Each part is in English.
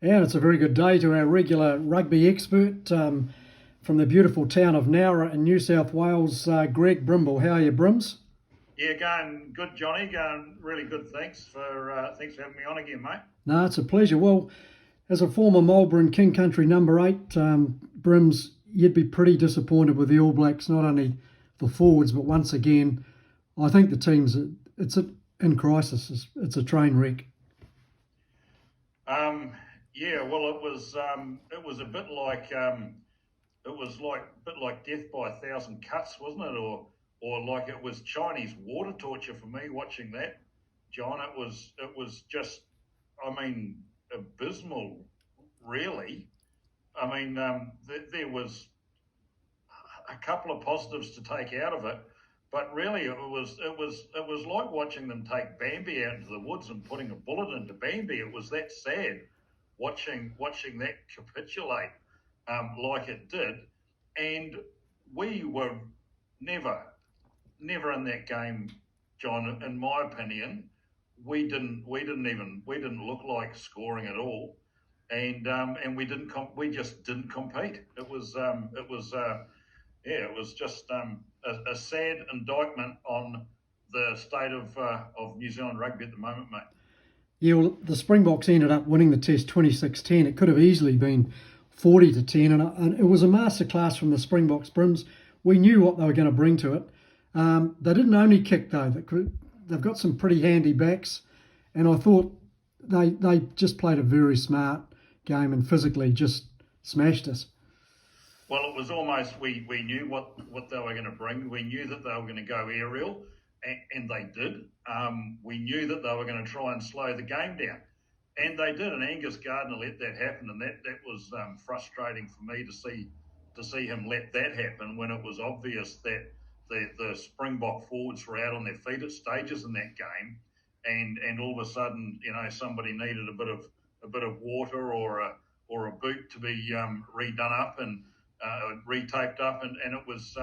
Yeah, it's a very good day to our regular rugby expert from the beautiful town of Nowra in New South Wales, Greg Brimble. How are you, Brims? Yeah, going good, Johnny. Going really good. Thanks for having me on again, mate. No, it's a pleasure. Well, as a former Marlborough King Country number eight, Brims, you'd be pretty disappointed with the All Blacks, not only the forwards, but once again, I think the team's in crisis. It's a train wreck. Yeah, well, it was a bit like a bit like death by a thousand cuts, wasn't it? Or like it was Chinese water torture for me watching that, John. It was just, I mean, abysmal, really. I mean, there was a couple of positives to take out of it, but really it was like watching them take Bambi out into the woods and putting a bullet into Bambi. It was that sad watching that capitulate like it did, and we were never never in that game, John. In my opinion, we didn't look like scoring at all, and we just didn't compete. It was just a sad indictment on the state of New Zealand rugby at the moment, mate. Yeah, well, the Springboks ended up winning the Test 26-10. It could have easily been 40-10, and it was a masterclass from the Springboks Brims. We knew what they were going to bring to it. They didn't only kick though; they've got some pretty handy backs, and I thought they just played a very smart game and physically just smashed us. Well, it was almost we knew what they were going to bring. We knew that they were going to go aerial, and they did. We knew that they were going to try and slow the game down, and they did. And Angus Gardner let that happen, and that was frustrating for me to see him let that happen when it was obvious that the Springbok forwards were out on their feet at stages in that game, and all of a sudden, somebody needed a bit of water or a boot to be redone up and retaped up, and it was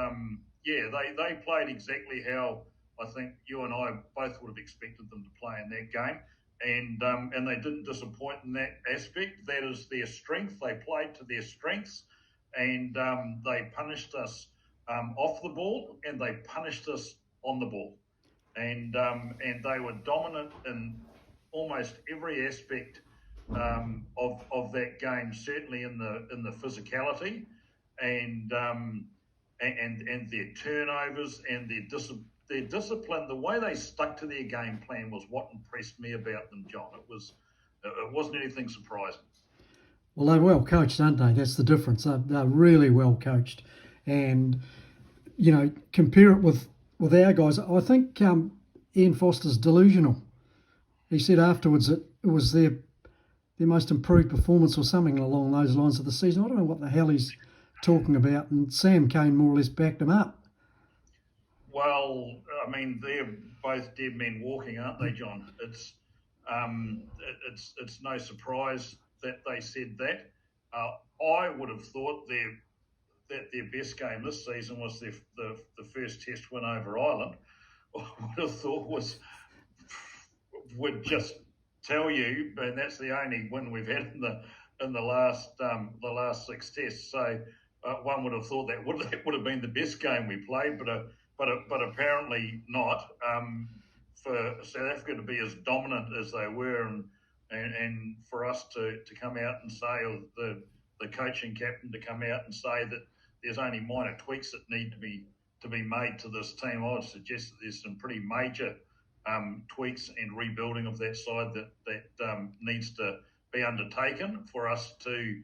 yeah, they played exactly how I think you and I both would have expected them to play in that game, and they didn't disappoint in that aspect. That is their strength. They played to their strengths, and they punished us off the ball, and they punished us on the ball, and they were dominant in almost every aspect of that game. Certainly in the physicality, and their turnovers and their discipline. The way they stuck to their game plan was what impressed me about them, John. It wasn't anything surprising. Well, they're well coached, aren't they? That's the difference. They're really well coached, and compare it with our guys. I think Ian Foster's delusional. He said afterwards that it was their most improved performance or something along those lines of the season. I don't know what the hell he's talking about, and Sam Kane more or less backed him up. Well, I mean, they're both dead men walking, aren't they, John? It's no surprise that they said that. I would have thought that their best game this season was the first Test win over Ireland. I would have thought would just tell you, and that's the only win we've had in the last six Tests. So one would have thought that would have been the best game we played, but apparently not. For South Africa to be as dominant as they were, and for us to come out and say, or the coaching captain to come out and say that there's only minor tweaks that need to be made to this team, I would suggest that there's some pretty major tweaks and rebuilding of that side that needs to be undertaken for us to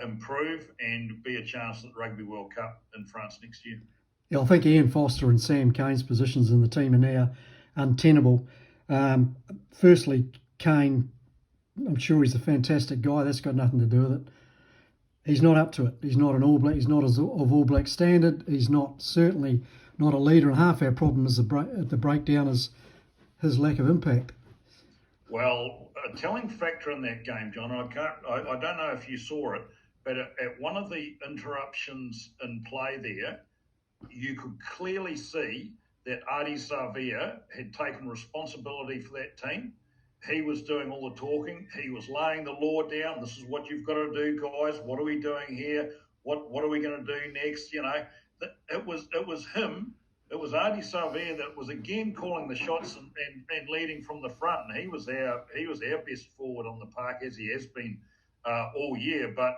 improve and be a chance at the Rugby World Cup in France next year. Yeah, I think Ian Foster and Sam Kane's positions in the team are now untenable. Firstly, Kane, I'm sure he's a fantastic guy. That's got nothing to do with it. He's not up to it. He's not an All Black. He's not of All Black standard. He's not certainly not a leader. And half our problem is the breakdown is his lack of impact. Well, a telling factor in that game, John. I don't know if you saw it, but at one of the interruptions in play there, you could clearly see that Adi Savia had taken responsibility for that team. he was doing all the talking. He was laying the law down. This is what you've got to do, guys. What are we doing here? What are we going to do next? It was him. It was Adi Salvia that was again calling the shots and leading from the front. And he was our best forward on the park, as he has been all year. But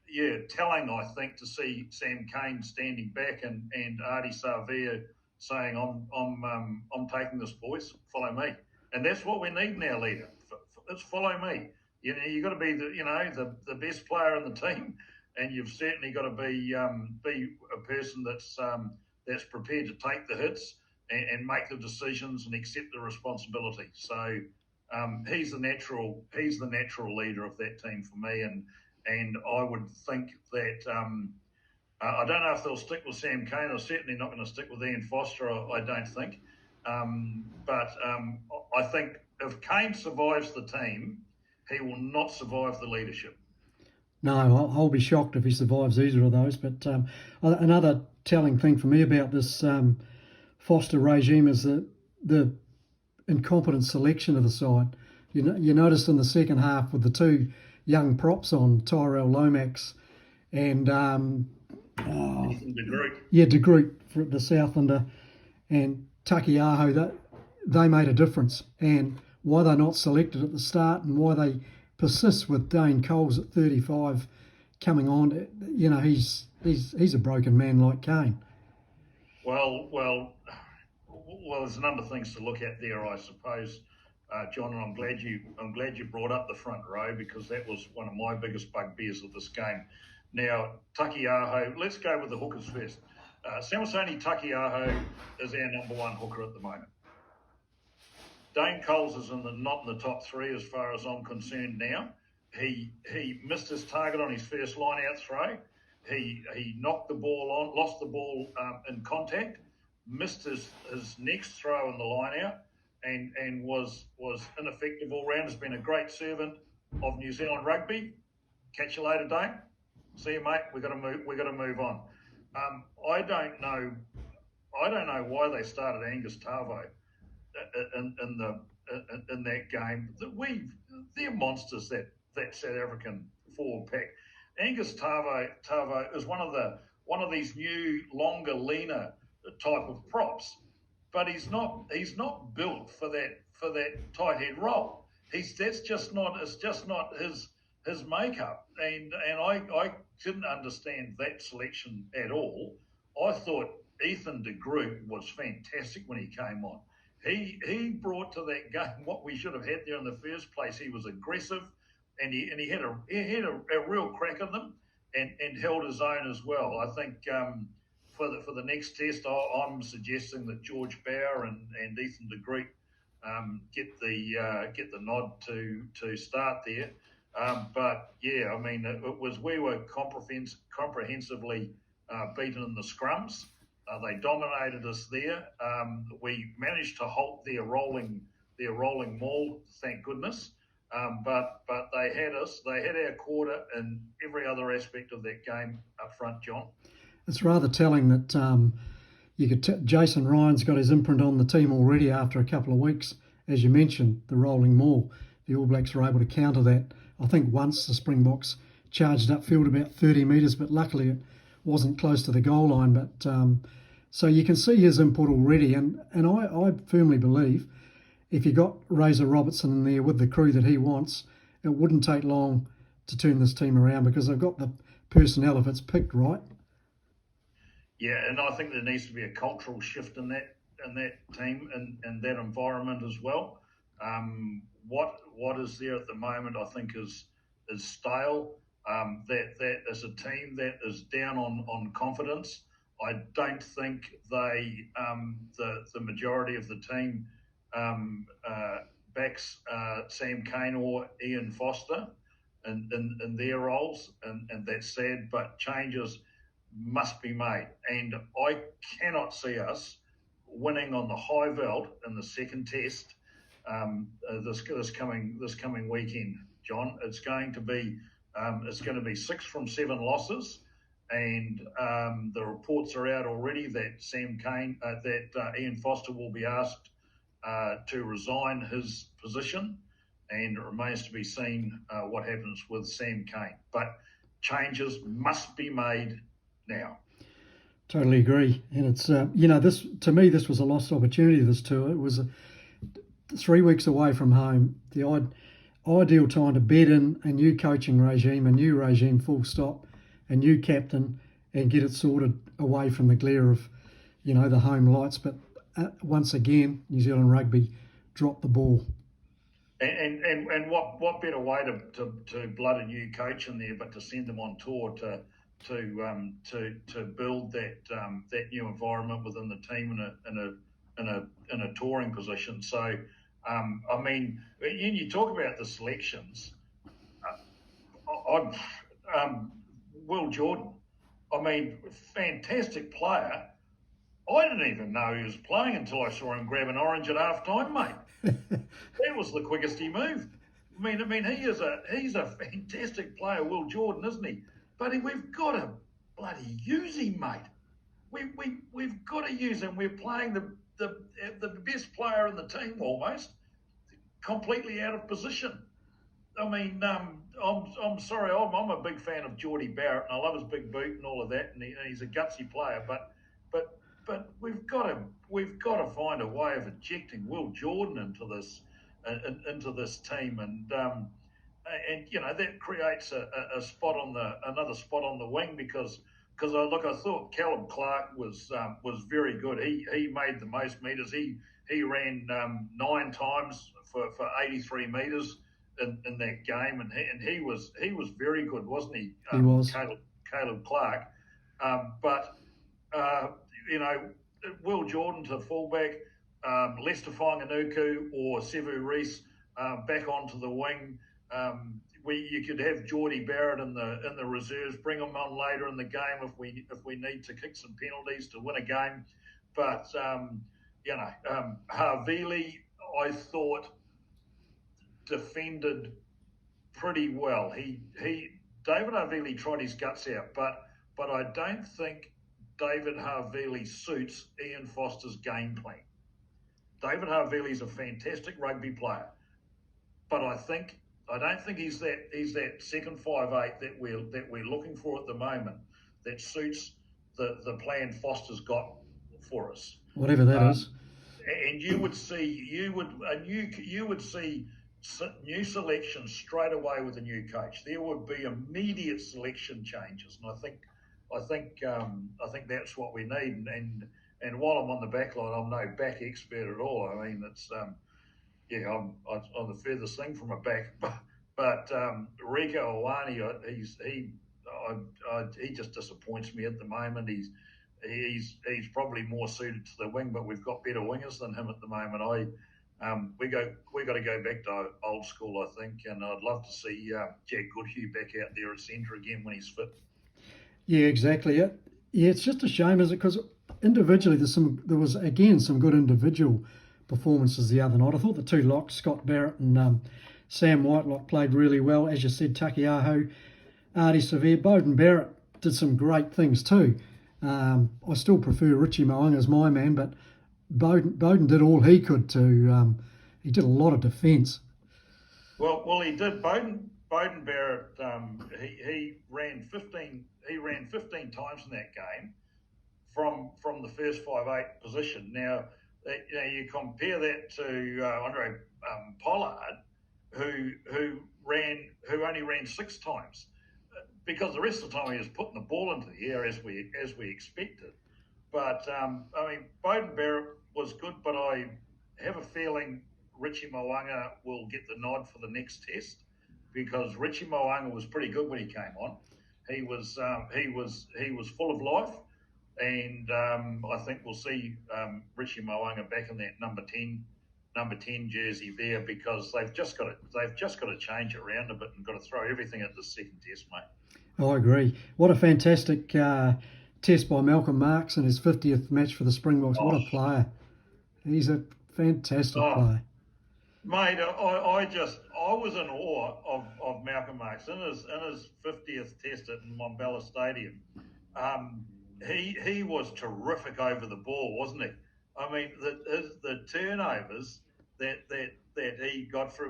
yeah, telling, I think, to see Sam Cane standing back and Adi Savia saying, I'm taking this, boys, follow me. And that's what we need in our leader. It's follow me. You've got to be the best player in the team, and you've certainly got to be a person that's prepared to take the hits and make the decisions and accept the responsibility. So he's the natural leader of that team for me, and I would think that I don't know if they'll stick with Sam Cane. They're certainly not going to stick with Ian Foster, I don't think. But I think if Cane survives the team, he will not survive the leadership. No, I'll be shocked if he survives either of those. But another telling thing for me about this Foster regime is the incompetent selection of the side. You noticed in the second half with the two young props on, Tyrell Lomax and De Groot for the Southlander, and Takiaho, that they made a difference. And why they're not selected at the start and why they persist with Dane Coles at 35 coming on, he's a broken man like Cane. Well, there's a number of things to look at there, I suppose, John. And I'm glad you brought up the front row, because that was one of my biggest bugbears of this game. Now, Takiaho, let's go with the hookers first. Samisoni Takiaho is our number one hooker at the moment. Dane Coles is not in the top three as far as I'm concerned now. He missed his target on his first line-out throw. He knocked the ball on, lost the ball in contact, missed his next throw in the line-out, and was ineffective all round. Has been a great servant of New Zealand rugby. Catch you later, Dane. See you, mate. We got to move on. I don't know why they started Angus Tavo in that game. They're monsters, that South African forward pack. Angus Tavo is one of these new, longer, leaner type of props, but he's not built for that tight head role. It's just not his makeup, and I didn't understand that selection at all. I thought Ethan de Groot was fantastic when he came on. He brought to that game what we should have had there in the first place. He was aggressive, and he had a real crack at them, and held his own as well. I think for the next test, I'm suggesting that George Bauer and Ethan de Groot get the nod to start there. But yeah, I mean, we were comprehensively beaten in the scrums. They dominated us there. We managed to halt their rolling maul, thank goodness. But they had us. They had our quarter in every other aspect of that game up front, John. It's rather telling that Jason Ryan's got his imprint on the team already after a couple of weeks. As you mentioned, the rolling maul. The All Blacks were able to counter that. I think once the Springboks charged upfield about 30 metres, but luckily it wasn't close to the goal line. But so you can see his input already, and I firmly believe if you got Razor Robertson in there with the crew that he wants, it wouldn't take long to turn this team around, because they've got the personnel if it's picked right. Yeah, and I think there needs to be a cultural shift in that team and that environment as well. What is there at the moment, I think, is stale. That is a team that is down on confidence. I don't think the majority of the team backs Sam Cane or Ian Foster in their roles, and that's sad. But changes must be made, and I cannot see us winning on the high veld in the second test this coming weekend, John. It's going to be 6 from 7 losses, and the reports are out already that Ian Foster will be asked to resign his position, and it remains to be seen what happens with Sam Cane. But changes must be made now. Totally agree. And it's, this to me, this was a lost opportunity, this tour. It was 3 weeks away from home, the ideal time to bed in a new coaching regime, a new regime full stop, a new captain, and get it sorted away from the glare of, the home lights. But once again, New Zealand Rugby dropped the ball. And what better way to blood a new coach in there but to send them on tour to build that new environment within the team in a touring position. So when you talk about the selections, Will Jordan, fantastic player. I didn't even know he was playing until I saw him grab an orange at half time, mate. That was the quickest he moved. He's a fantastic player, Will Jordan, isn't he? But we've got to bloody use him, mate. We've got to use him. We're playing the best player in the team almost, completely out of position. I'm sorry, I'm a big fan of Geordie Barrett, and I love his big boot and all of that, and he's a gutsy player. But we've got to find a way of ejecting Will Jordan into this team, and that creates another spot on the wing because I thought Callum Clark was very good. He made the most meters. He ran 9 times for 83 meters in that game, and he was very good, wasn't he? He was. Caleb Clark, but. Will Jordan to fullback, Lester Whanganuku or Sevu Reece back onto the wing. You could have Geordie Barrett in the reserves, bring him on later in the game if we need to kick some penalties to win a game. But Havili, I thought, defended pretty well. David Havili tried his guts out, but I don't think David Havili suits Ian Foster's game plan. David Havili's a fantastic rugby player, but I don't think he's that second 5'8" that we're looking for at the moment that suits the plan Foster's got for us. Whatever that is. And you would see new selections straight away with a new coach. There would be immediate selection changes, and I think that's what we need. And while I'm on the back line, I'm no back expert at all. It's I'm the furthest thing from a back, but Rieko Ioane, he just disappoints me at the moment. He's probably more suited to the wing, but we've got better wingers than him at the moment. We got to go back to old school, I think, and I'd love to see Jack Goodhue back out there at centre again when he's fit. Yeah, exactly. Yeah, it's just a shame, is it? Because individually, there was again some good individual performances the other night. I thought the two locks, Scott Barrett and Sam Whitelock, played really well. As you said, Takiaho, Artie Severe, Beauden Barrett did some great things too. I still prefer Richie Mo'unga as my man, but Beauden did all he could to. He did a lot of defence. Well, he did. Beauden Barrett, he ran 15. He ran 15 times in that game from the first 5'8" position. Now, you compare that to Andre Pollard, who only ran 6 times, because the rest of the time he was putting the ball into the air as we expected. But Beauden Barrett was good, but I have a feeling Richie Mo'unga will get the nod for the next test, because Richie Mo'unga was pretty good when he came on. He was full of life, and I think we'll see Richie Mo'unga back in that number 10 jersey there, because they've just got to change it around a bit and got to throw everything at the second test, mate. I agree. What a fantastic test by Malcolm Marx in his 50th match for the Springboks. What a player! He's a fantastic player. Mate, I was in awe of Malcolm Marx in his 50th test at Mbombela Stadium. He was terrific over the ball, wasn't he? I mean, the turnovers that he got for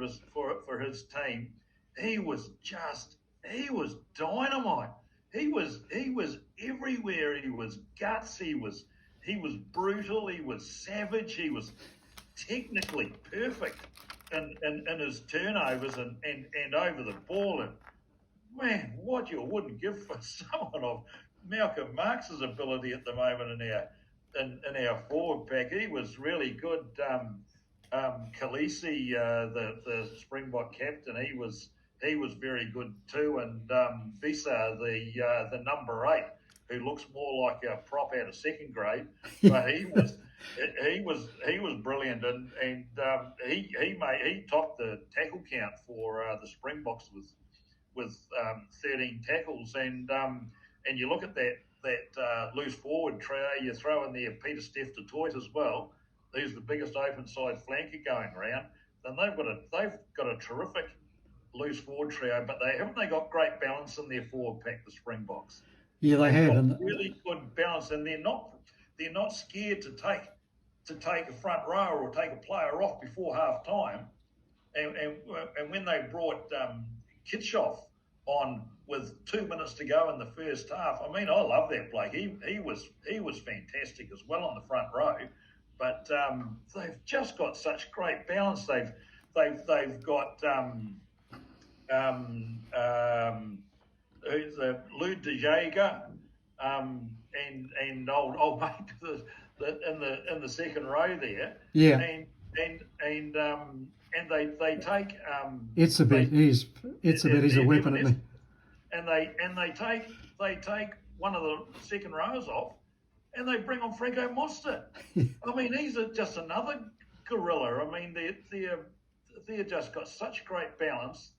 his team, he was just he was dynamite. He was everywhere. He was guts. He was brutal. He was savage. He was technically perfect in his turnovers and over the ball. And man, what you wouldn't give for someone of Malcolm Marx's ability at the moment in our forward pack. He was really good. Khaleesi, the Springbok captain, he was very good too. And Visa, the number 8, who looks more like a prop out of second grade, but he was brilliant, and he topped the tackle count for the Springboks with 13 tackles, and you look at that loose forward trio. You throw in there Peter Steph de Toit as well. He's the biggest open side flanker going around. Then they've got a terrific loose forward trio, but they got great balance in their forward pack. The Springboks, Yeah, they they've have. got And really good balance, and they're not scared to take a front rower or take a player off before half time. And when they brought Kitshoff on with 2 minutes to go in the first half, I mean, I love that bloke. He was fantastic as well on the front row. But they've just got such great balance. They've got who's Lud de Jager, and old mate in the second row there. yeah, And they take it's a bit. He's a weapon at me. and they take one of the second rows off, and they bring on Franco Mostert. I mean, he's just another gorilla. I mean, they're just got such great balance.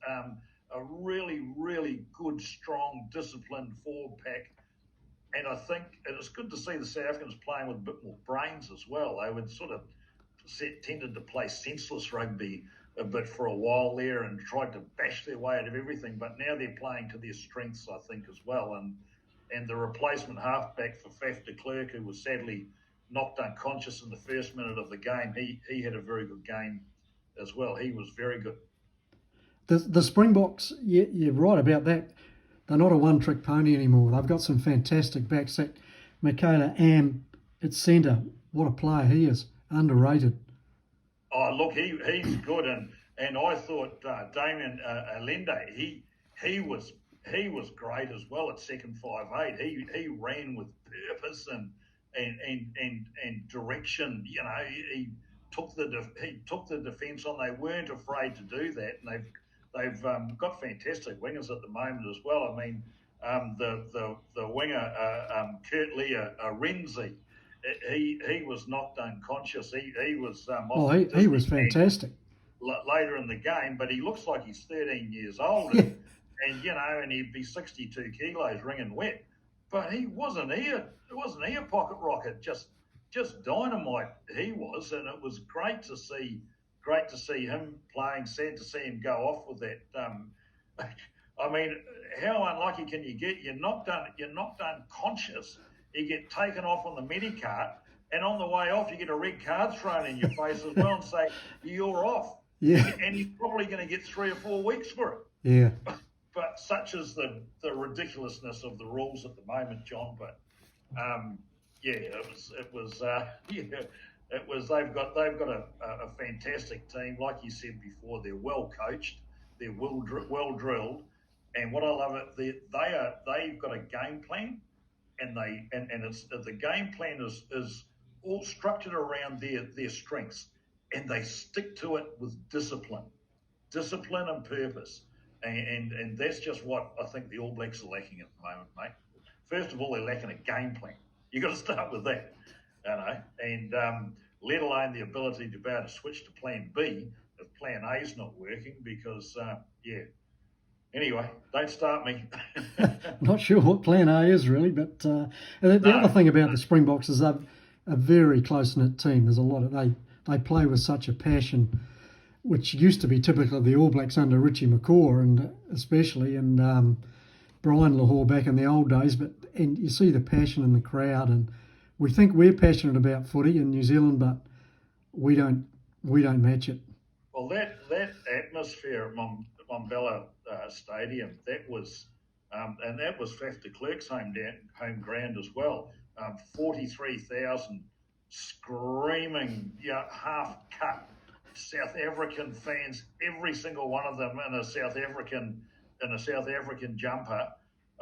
A really, really good, strong, disciplined forward pack. And I think it's good to see the South Africans playing with a bit more brains as well. They would sort of tended to play senseless rugby a bit for a while there and tried to bash their way out of everything. But now they're playing to their strengths, I think, as well. And the replacement halfback for Faf de Klerk, who was sadly knocked unconscious in the first minute of the game, he had a very good game as well. He was very good. The Springboks, you're right about that. They're not a one-trick pony anymore. They've got some fantastic backs. That Michaela Am at centre, what a player he is. Underrated. Oh, look, he's good, and I thought Damien Allende, he was great as well at second 5'8". He ran with purpose and direction. You know, he took the defence on. They weren't afraid to do that, and they've got fantastic wingers at the moment as well. I mean, the winger Kurt Leah Renzi. He was knocked unconscious. He was he was fantastic later in the game, but he looks like he's 13 years old, and he'd be 62 kilos, ringing wet. But he wasn't here. It wasn't here, pocket rocket. Just dynamite. He was, and it was great to see. Great to see him playing. Sad to see him go off with that. I mean, how unlucky can you get? You're knocked unconscious. You get taken off on the medicart, and on the way off, you get a red card thrown in your face as well and say, you're off. Yeah. And you're probably going to get 3 or 4 weeks for it. Yeah. But such is the ridiculousness of the rules at the moment, John. But it was. They've got a fantastic team. Like you said before, they're well coached. They're well drilled. And what I love they've got a game plan. And the game plan is all structured around their strengths, and they stick to it with discipline and purpose, and that's just what I think the All Blacks are lacking at the moment, mate. First of all, they're lacking a game plan. You've got to start with that, and let alone the ability to be able to switch to Plan B if Plan A is not working. Because Anyway, don't start me. Not sure what Plan A is really, but the other thing about the Springboks is they're a very close-knit team. There's a lot of they play with such a passion, which used to be typical of the All Blacks under Richie McCaw and especially Brian Lahore back in the old days. And you see the passion in the crowd, and we think we're passionate about footy in New Zealand, but we don't match it. Well, that atmosphere at Mbombela Stadium, that was, and that was Faf de Klerk's home ground as well. 43,000 screaming, half-cut South African fans, every single one of them in a South African jumper.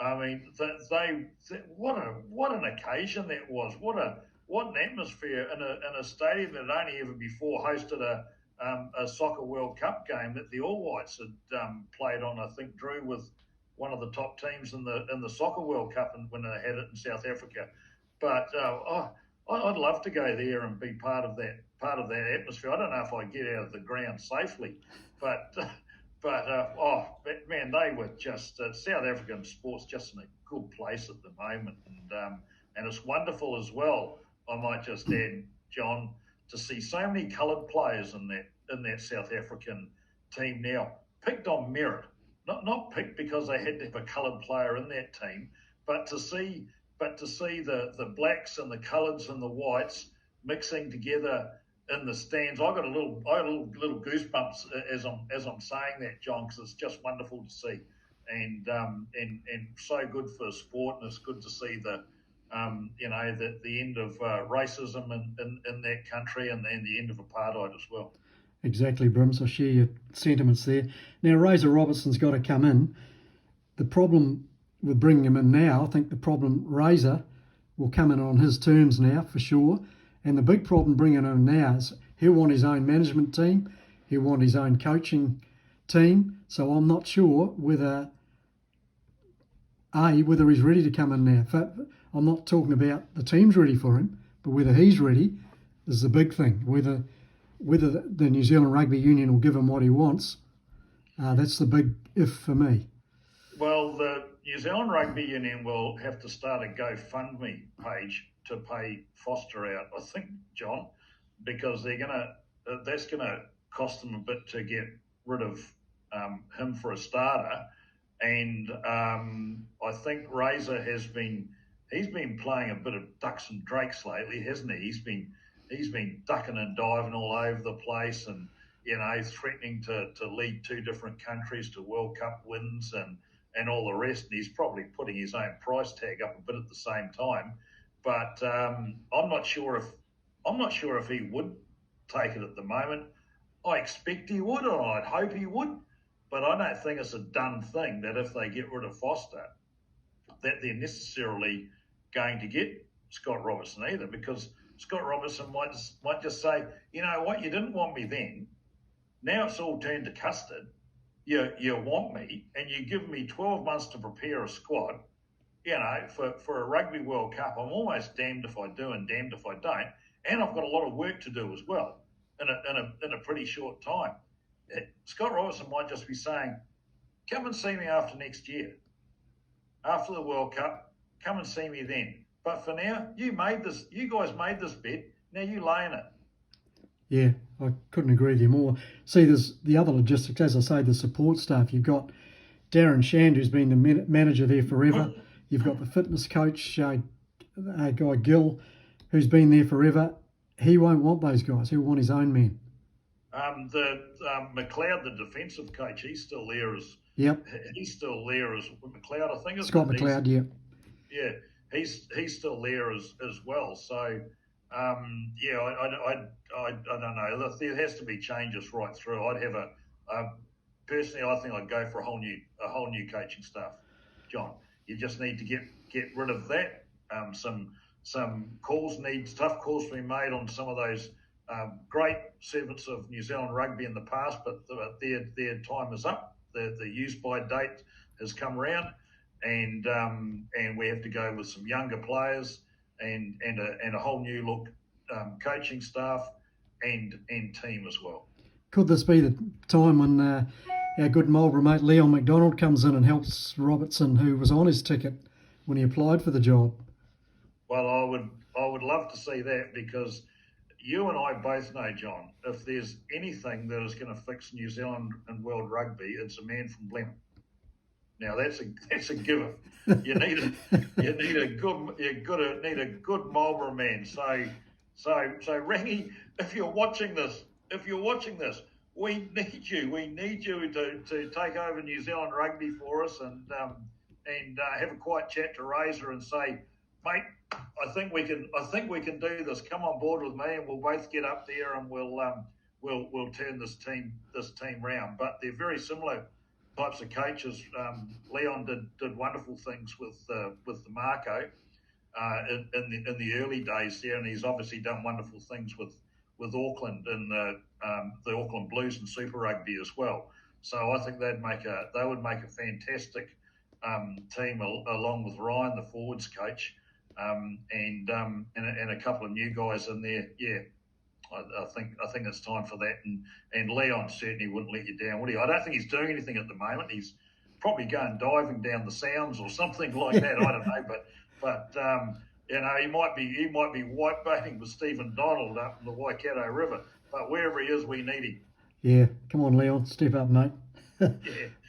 I mean, what an occasion that was! What an atmosphere in a stadium that had only ever before hosted a soccer World Cup game that the All Whites had played on. I think drew with one of the top teams in the soccer World Cup when they had it in South Africa. But I'd love to go there and be part of that atmosphere. I don't know if I get out of the ground safely, but man, they were just South African sports just in a good place at the moment, and it's wonderful as well. I might just add, John, to see so many coloured players in that South African team now, picked on merit, not picked because they had to have a coloured player in that team, but to see the blacks and the coloureds and the whites mixing together in the stands. I got a little goosebumps as I'm saying that, John, because it's just wonderful to see, and so good for sport, and it's good to see the end of racism in that country, and the end of apartheid as well. Exactly, Brims. I share your sentiments there. Now, Razor Robertson's got to come in. The problem with bringing him in now, I think the problem, Razor will come in on his terms now for sure. And the big problem bringing him now is he'll want his own management team. He'll want his own coaching team. So I'm not sure whether he's ready to come in now. I'm not talking about the team's ready for him, but whether he's ready is the big thing. Whether the New Zealand Rugby Union will give him what he wants, that's the big if for me. Well, the New Zealand Rugby Union will have to start a GoFundMe page to pay Foster out, I think, John, because that's gonna cost them a bit to get rid of him for a starter, and I think Razor he's been playing a bit of ducks and drakes lately, hasn't he? He's been ducking and diving all over the place, and threatening to lead two different countries to World Cup wins and all the rest. And he's probably putting his own price tag up a bit at the same time. But I'm not sure if he would take it at the moment. I expect he would, or I'd hope he would, but I don't think it's a done thing that if they get rid of Foster, that they're necessarily going to get Scott Robertson either, because Scott Robertson might just say, you know what, you didn't want me then. Now it's all turned to custard. You want me, and you give me 12 months to prepare a squad. For a Rugby World Cup, I'm almost damned if I do and damned if I don't, and I've got a lot of work to do as well in a pretty short time. Scott Robertson might just be saying, "Come and see me after next year, after the World Cup. Come and see me then. But for now, you guys made this bed. Now you lay in it." Yeah, I couldn't agree with you more. See, there's the other logistics, as I say, the support staff. You've got Darren Shand, who's been the manager there forever. You've got the fitness coach, guy Gill, who's been there forever. He won't want those guys. He'll want his own men. McLeod, the defensive coach, he's still there as. Yep. He's still there as McLeod, I think. Scott McLeod, yeah. Yeah, he's still there as well. So, I don't know. There has to be changes right through. I'd have personally, I think I'd go for a whole new coaching staff, John. You just need to get rid of that. Some tough calls to be made on some of those great servants of New Zealand rugby in the past, but their time is up. The use by date has come round, and we have to go with some younger players and a whole new look coaching staff and team as well. Could this be the time when our good Marlborough mate Leon McDonald comes in and helps Robertson, who was on his ticket when he applied for the job? Well, I would love to see that, because you and I both know, John, if there's anything that is going to fix New Zealand and world rugby, it's a man from Blenheim. Now that's a given. You need a good Marlborough man. So Rangy, if you're watching this, we need you. We need you to take over New Zealand rugby for us and have a quiet chat to Razor and say, mate, I think we can do this. Come on board with me, and we'll both get up there and we'll turn this team round. But they're very similar types of coaches. Leon did wonderful things with the Marco in the early days there, and he's obviously done wonderful things with Auckland and the Auckland Blues and Super Rugby as well. So I think they would make a fantastic team along with Ryan, the forwards coach, and a couple of new guys in there. Yeah, I think it's time for that. And Leon certainly wouldn't let you down, would he? I don't think he's doing anything at the moment. He's probably going diving down the Sounds or something like that. I don't know, but he might be white baiting with Stephen Donald up in the Waikato River. But wherever he is, we need him. Yeah, come on, Leon, step up, mate. Yeah.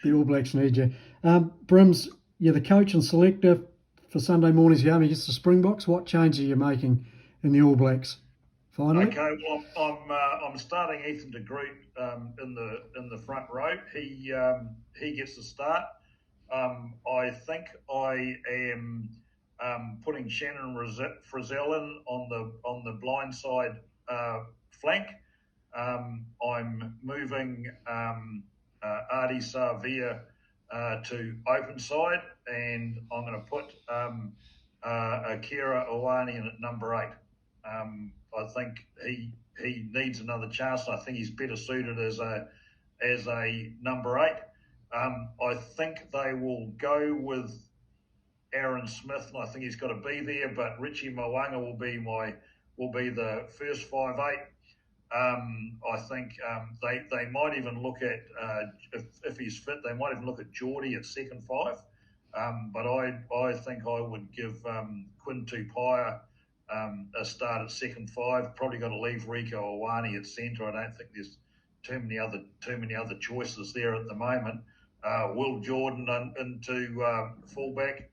The All Blacks need you. Brims, you're the coach and selector for Sunday morning's game against the Springboks. What change are you making in the All Blacks? Finally. Okay, well, I'm starting Ethan de Groot in the front row. He gets the start. I think I am putting Shannon Frizzell in on the blind side flank. I'm moving Artie Savia to open side, and I'm going to put Akira Owani in at number 8. I think he needs another chance. I think he's better suited as a number 8. I think they will go with Aaron Smith, and I think he's got to be there. But Richie Mo'unga will be the first 5'8". I think they might even look at if he's fit. They might even look at Geordie at second 5. But I think I would give Quinn Tupaia a start at second 5. Probably got to leave Rieko Ioane at centre. I don't think there's too many other choices there at the moment. Will Jordan into fullback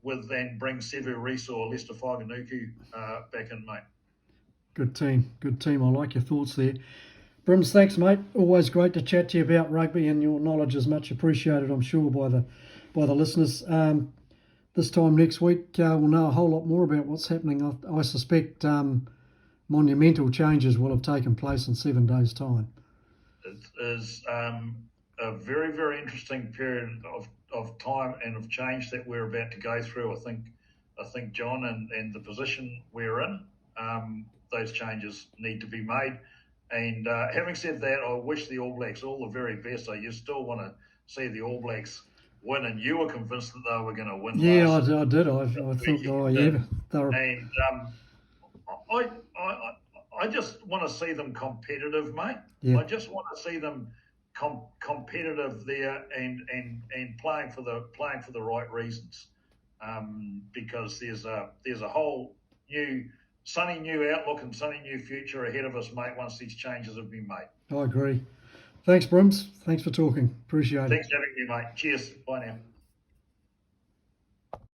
with then bring Sevu Reisa or Lester Whaganuku back in, mate. Good team. I like your thoughts there. Brims, thanks, mate. Always great to chat to you about rugby, and your knowledge is much appreciated, I'm sure, by the listeners. This time next week, we'll know a whole lot more about what's happening. I suspect monumental changes will have taken place in 7 days' time. It is a very, very interesting period of time and of change that we're about to go through. I think John, and the position we're in, those changes need to be made. And having said that, I wish the All Blacks all the very best. I just still want to see the All Blacks win, and you were convinced that they were going to win. Yeah, I did. I thought, they were. And I just want to see them competitive, mate. Yeah. I just want to see them competitive there and playing for the right reasons. Because there's a whole sunny new outlook and sunny new future ahead of us, mate, once these changes have been made. I agree. Thanks, Brims. Thanks for talking. Appreciate it. Thanks for having me, mate. Cheers. Bye now.